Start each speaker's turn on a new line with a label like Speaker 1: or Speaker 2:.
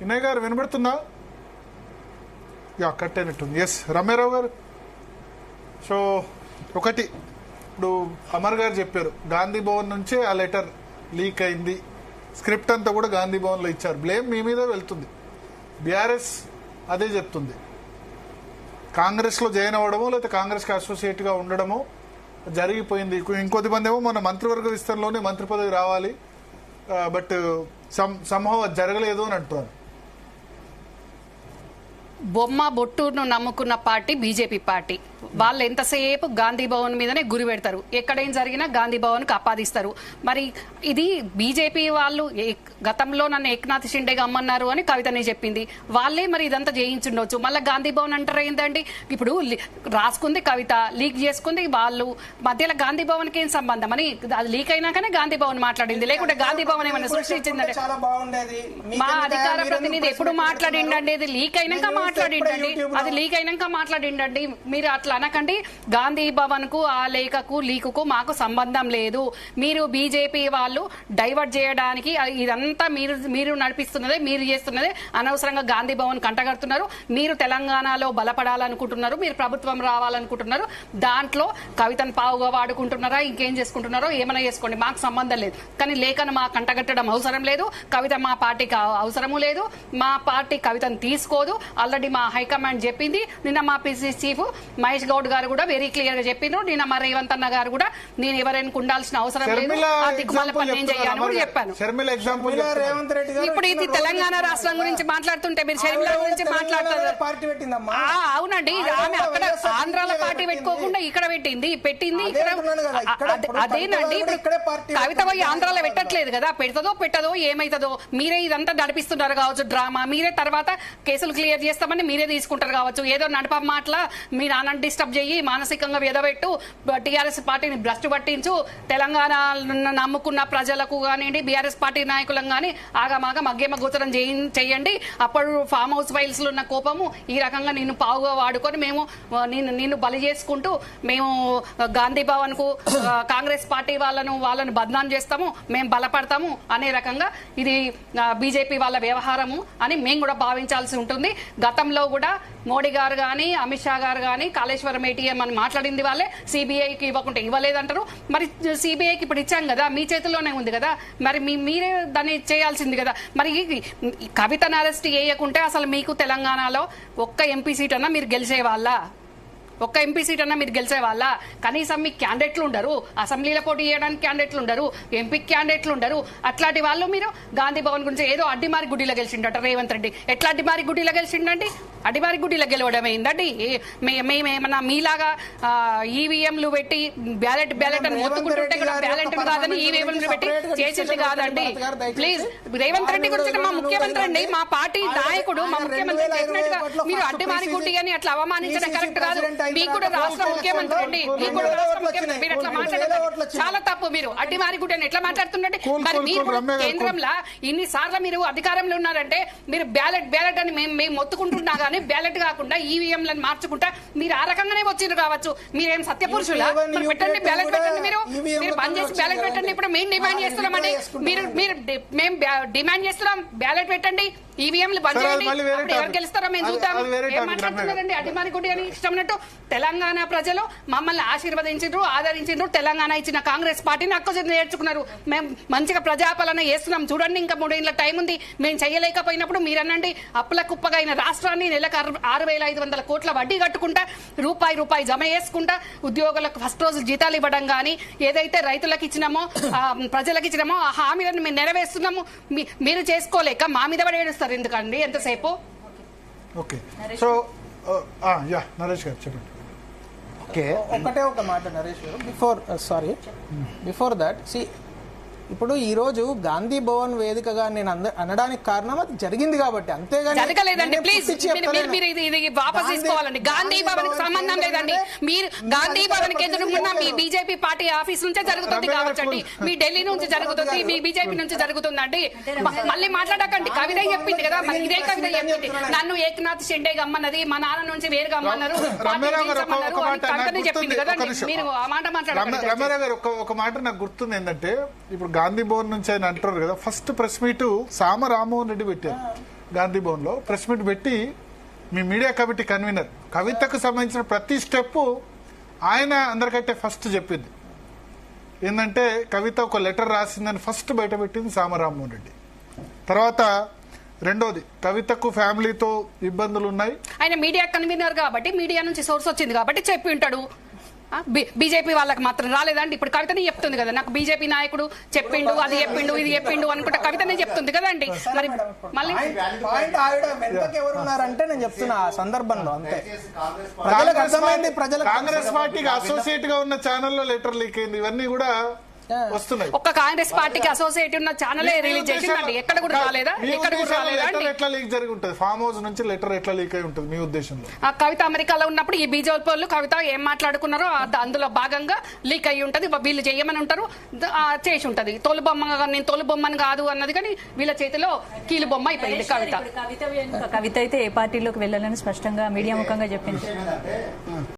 Speaker 1: వినయ్ గారు వినబడుతుందా? Yeah cut అయినట్టుంది. ఎస్ రమ్యారావు గారు. సో ఒకటి ఇప్పుడు అమర్ గారు చెప్పారు గాంధీ భవన్ నుంచే ఆ లెటర్ లీక్ అయింది, స్క్రిప్ట్ అంతా కూడా గాంధీ భవన్లో ఇచ్చారు, బ్లేమ్ మీ మీద వెళ్తుంది. బీఆర్ఎస్ అదే చెప్తుంది, కాంగ్రెస్లో జాయిన్ అవ్వడమో లేకపోతే కాంగ్రెస్కి అసోసియేట్గా ఉండడమో జరిగిపోయింది. ఇంకొద్ది మంది ఏమో మన మంత్రివర్గ విస్తరణలోనే మంత్రి పదవి రావాలి, బట్ సంభవం అది జరగలేదు అని అంటున్నారు.
Speaker 2: బొమ్మ బొట్టును నమ్ముకున్న పార్టీ బీజేపీ పార్టీ. వాళ్ళు ఎంతసేపు గాంధీ భవన్ మీదనే గురి పెడతారు, ఎక్కడేం జరిగినా గాంధీ భవన్ కు ఆపాదిస్తారు. మరి ఇది బీజేపీ వాళ్ళు గతంలో నన్ను ఏక్నాథ్ షిండేగా అమ్మన్నారు అని కవితనే చెప్పింది, వాళ్ళే మరి ఇదంతా చేయించుండొచ్చు. మళ్ళీ గాంధీ భవన్ అంటారు ఏంటండి? ఇప్పుడు రాసుకుంది కవిత, లీక్ చేసుకుంది వాళ్ళు, మధ్యలో గాంధీ భవన్ కి ఏం సంబంధం అని? అది లీక్ అయినాకనే గాంధీ భవన్ మాట్లాడింది, లేకుంటే గాంధీ భవన్ ఏమైనా సృష్టించిందండి? మా అధికార ప్రతినిధి ఎప్పుడు మాట్లాడిండండి? అది లీక్ అయినాక మాట్లాడిండండి, అది లీక్ అయినాక మాట్లాడిండండి. మీరు అట్లా అనకండి. గాంధీ భవన్ కు ఆ లేఖకు లీకుకు మాకు సంబంధం లేదు. మీరు బీజేపీ వాళ్ళు డైవర్ట్ చేయడానికి ఇదంతా మీరు నడిపిస్తున్నదే, మీరు చేస్తున్నదే. అనవసరంగా గాంధీ భవన్ కంటగడుతున్నారు. మీరు తెలంగాణలో బలపడాలనుకుంటున్నారు, మీరు ప్రభుత్వం రావాలనుకుంటున్నారు. దాంట్లో కవితను పావుగా వాడుకుంటున్నారా, ఇంకేం చేసుకుంటున్నారో ఏమైనా చేసుకోండి, మాకు సంబంధం లేదు. కానీ లేఖను మా కంటగట్టడం అవసరం లేదు. కవిత మా పార్టీకి అవసరము లేదు. మా పార్టీ కవితను తీసుకోదు. ఆల్రెడీ మా హైకమాండ్ చెప్పింది. నిన్న మా పిసిసి చీఫ్ మహేష్ గౌడ్ గారు కూడా వెరీ క్లియర్ గా చెప్పిండ్రు. నిన్న మా రేవంత్ అన్న గారు కూడా నేను ఎవరైనా ఉండాల్సిన అవసరం లేదు, ఆ దిక్కుమాల పని నేను చేయాలని కూడా చెప్పాను. ఇప్పుడు ఇది తెలంగాణ రాష్ట్రం గురించి మాట్లాడుతుంటే మీరు షర్మిల గురించి మాట్లాడుతారు. అవునండి, ఆమె అక్కడ ఆంధ్రాల పార్టీ పెట్టుకోకుండా ఇక్కడ పెట్టింది ఇక్కడ. అదేనండి, కవిత పోయి ఆంధ్రాలో పెట్టట్లేదు కదా, పెడతదో పెట్టదో ఏమైతుందో. మీరే ఇదంతా నడిపిస్తున్నారు కావచ్చు డ్రామా. మీరే తర్వాత కేసులు క్లియర్ చేస్తామని మీరే తీసుకుంటారు కావచ్చు. ఏదో నడప మాటల మీ నాన్న డిస్టర్బ్ చేయి, మానసికంగా వెదబెట్టు, టీఆర్ఎస్ పార్టీని భ్రష్టు పట్టించు, తెలంగాణ నమ్ముకున్న ప్రజలకు కానివ్వండి, బీఆర్ఎస్ పార్టీ నాయకులను కానీ ఆగమాగ మగ్గేమ గోచరం చేయండి. అప్పుడు ఫామ్ హౌస్ ఫైల్స్ లో ఉన్న కోపము ఈ రకంగా నిన్ను పావుగా వాడుకొని మేము నిన్ను బలి చేసుకుంటూ మేము గాంధీ భవన్ కు కాంగ్రెస్ పార్టీ వాళ్ళను బదనాం చేస్తాము, మేము బలపడతాము అనే రకంగా ఇది బీజేపీ వాళ్ళ వ్యవహారము అని మేము కూడా భావించాల్సి ఉంటుంది. గతంలో కూడా మోడీ గారు కానీ అమిత్ షా గారు కానీ కాళేశ్వరం ఏటీఎం అని మాట్లాడింది వాళ్ళే, సిబిఐకి ఇవ్వకుంటే ఇవ్వలేదంటారు. మరి సిబిఐకి ఇప్పుడు ఇచ్చాం కదా, మీ చేతుల్లోనే ఉంది కదా, మరి మీరే దాన్ని చేయాల్సింది కదా. మరి కవితను అరెస్ట్ చేయకుంటే అసలు మీకు తెలంగాణలో ఒక్క ఎంపీ సీట్ అన్నా మీరు గెలిచే వాళ్ళ? ఒక్క ఎంపీ సీట్ అన్నా మీరు గెలిచే వాళ్ళ? కనీసం మీకు క్యాండిడేట్లు ఉండరు, అసెంబ్లీలో పోటీ చేయడానికి క్యాండిడేట్లు ఉండరు, ఎంపీ క్యాండిడేట్లు ఉండరు. అట్లాంటి వాళ్ళు మీరు గాంధీ భవన్ గురించి ఏదో అడ్డిమారి గుడ్డిలో గెలిచిండట రేవంత్ రెడ్డి. ఎట్లా అడ్డిమారి గుడ్డిలో గెలిచిండండి? అడ్డిమారి గుడ్డిలో గెలవడం ఏందండి? మేమేమన్నా మీలాగా ఈవీఎంలు పెట్టి బ్యాలెట్ అని మొత్తుకుంటుంటే బ్యాలెట్ కాదని ఈవీఎంలు పెట్టి చేసింది కాదండి. ప్లీజ్, రేవంత్ రెడ్డి గురించి మా ముఖ్యమంత్రి అండి, మా పార్టీ నాయకుడు, మా ముఖ్యమంత్రి చెప్పినట్టుగా మీరు అడ్డిమారి గుడ్డి అని అట్లా అవమానించడం కరెక్ట్ కాదు. మీకు కూడా రాష్ట్ర ముఖ్యమంత్రి అండి, మీకు కూడా రాష్ట్ర ముఖ్యమంత్రి, మీరు ఎట్లా మాట్లాడారు? చాలా తప్పు. మీరు అడ్డిమారి గుడ్డి అని ఎట్లా మాట్లాడుతుండండి? మరి మీరు కేంద్రంలో ఇన్నిసార్లు మీరు అధికారంలో ఉన్నారంటే మీరు బ్యాలెట్ అని మేము మొత్తుకుంటున్నా గానీ బ్యాలెట్ కాకుండా ఈవీఎంలను మార్చుకుంటా మీరు ఆ రకంగానే వచ్చిండ్రు కావచ్చు. మీరేం సత్యపురుషులా? పెట్టండి బ్యాలెట్ పెట్టండి, మీరు బంద్ చేసి బ్యాలెట్ పెట్టండి. ఇప్పుడు మేము డిమాండ్ చేస్తున్నామండి, మీరు మేము డిమాండ్ చేస్తున్నాం బ్యాలెట్ పెట్టండి, ఈవీఎంలు బంద్ చేయండి. ఎవరు గెలుస్తారో మేము చూద్దాం. ఏం మాట్లాడుతున్నారండి అడ్డిమారి గుడ్డి అని? ఇష్టం ఉన్నట్టు తెలంగాణ ప్రజలు మమ్మల్ని ఆశీర్వదించారు, ఆదరించారు. తెలంగాణ ఇచ్చిన కాంగ్రెస్ పార్టీని అక్క నేర్చుకున్నారు. మేము మంచిగా ప్రజాపాలన చేస్తున్నాం చూడండి. ఇంకా 3 ఏళ్ల టైం ఉంది. మేము చేయలేకపోయినప్పుడు మీరనండి అప్పుల కుప్పగా అయిన రాష్ట్రాన్ని నెలకు 6,500 కోట్ల వడ్డీ కట్టుకుంటా, రూపాయి జమ చేసుకుంటా, ఉద్యోగులకు ఫస్ట్ రోజు జీతాలు ఇవ్వడం కానీ, ఏదైతే రైతులకు ఇచ్చినామో ప్రజలకు ఇచ్చినామో ఆ హామీలను మేము నెరవేరుస్తున్నాము. మీరు చేసుకోలేక మా మీద పడేస్తారు ఎందుకండి ఎంతసేపు?
Speaker 1: ఓకే, సో యా నరేష్ గారు చెప్పండి.
Speaker 3: ఓకే, ఒకటే ఒక మాట నరేష్ గారు, బిఫోర్ దట్ ఇప్పుడు ఈ రోజు గాంధీ భవన్ వేదికగా నేను అనడానికి కారణం అది జరిగింది కాబట్టి, అంతేగాని
Speaker 2: జరగలేదండి. ప్లీజ్ ఇది వాపస్ తీసుకోవాలండి. గాంధీ భవన్ కి సంబంధం లేదండి. మీరు గాంధీ భవన్ కి ఎదురుకున్న మీ బీజేపీ పార్టీ ఆఫీస్ నుంచే జరుగుతుంది కావచ్చండి, మీ ఢిల్లీ నుంచి జరుగుతుంది, మీ బీజేపీ నుంచి జరుగుతుందండి. మళ్ళీ మాట్లాడకండి. కవిత చెప్పింది కదా, మరి ఇదే కవిత చెప్పింది నన్ను ఏక్నాథ్ షిండే గమ్మన్నది, మా నాన్న నుంచి వేరుగా అమ్మన్నారు, చెప్పింది కదా. మీరు ఆ మాట మాట్లాడారు.
Speaker 1: రమారావు గారు ఒక మాట నాకు గుర్తుంది ఏంటంటే, ఇప్పుడు గాంధీ భవన్ నుంచి ఆయన అంటారు కదా, ఫస్ట్ ప్రెస్ మీట్ సామ రామ్మోహన్ రెడ్డి పెట్టారు. గాంధీ భవన్లో ప్రెస్ మీట్ పెట్టి మీ మీడియా కమిటీ కన్వీనర్ కవితకు సంబంధించిన ప్రతి స్టెప్ ఆయన అందరికంటే ఫస్ట్ చెప్పింది ఏంటంటే కవిత ఒక లెటర్ రాసిందని ఫస్ట్ బయట పెట్టింది సామరామోహన్ రెడ్డి. తర్వాత రెండోది కవితకు ఫ్యామిలీతో ఇబ్బందులు ఉన్నాయి.
Speaker 2: ఆయన మీడియా కన్వీనర్ కాబట్టి మీడియా నుంచి సోర్స్ వచ్చింది కాబట్టి చెప్పి ఉంటాడు. బీజేపీ వాళ్ళకి మాత్రం రాలేదండి. ఇప్పుడు కవితనే చెప్తుంది కదా, నాకు బీజేపీ నాయకుడు చెప్పిండు, అది చెప్పిండు, ఇది చెప్పిండు అనుకుంటే కవితనే చెప్తుంది కదండి. మరి మళ్ళీ
Speaker 3: పాయింట్ ఆవిడ వెనుకకి ఎవరు ఉన్నారంటే నేను చెప్తున్నా ఆ సందర్భంలో అంతే. ప్రజలకు అర్థమైంది. ప్రజలకు
Speaker 1: కాంగ్రెస్ పార్టీకి అసోసియేట్ గా ఉన్న ఛానల్లో లెటర్ లీక్ అయింది. ఇవన్నీ కూడా వస్తున్నాయి.
Speaker 2: ఒక్క కాంగ్రెస్ పార్టీకి అసోసియేట్ ఉన్న ఛానల్ రిలీజ్ చేసిందండి. ఎక్కడ కూడా రాలేదా? ఎక్కడ కూడా రాలేదా అండి?
Speaker 1: ఎట్లా లీక్ జరిగి ఉంటుంది? ఫామ్ హౌస్ నుంచి లెటర్ ఎట్లా లీక్ అయి ఉంటుంది మీ ఉద్దేశంలో?
Speaker 2: కవిత అమెరికాలో ఉన్నప్పుడు ఈ బీజేపీ వాళ్ళు కవిత ఏం మాట్లాడుకున్నారో అందులో భాగంగా లీక్ అయ్యి ఉంటది. వీళ్ళు చేయమని ఉంటారు, చేసి ఉంటది. తోలు బొమ్మ నేను తోలు బొమ్మని కాదు అన్నది కానీ వీళ్ళ చేతిలో కీలు బొమ్మ అయిపోయింది కవిత.
Speaker 4: కవిత అయితే ఏ పార్టీలోకి వెళ్ళాలని స్పష్టంగా మీడియా ముఖంగా చెప్పింది.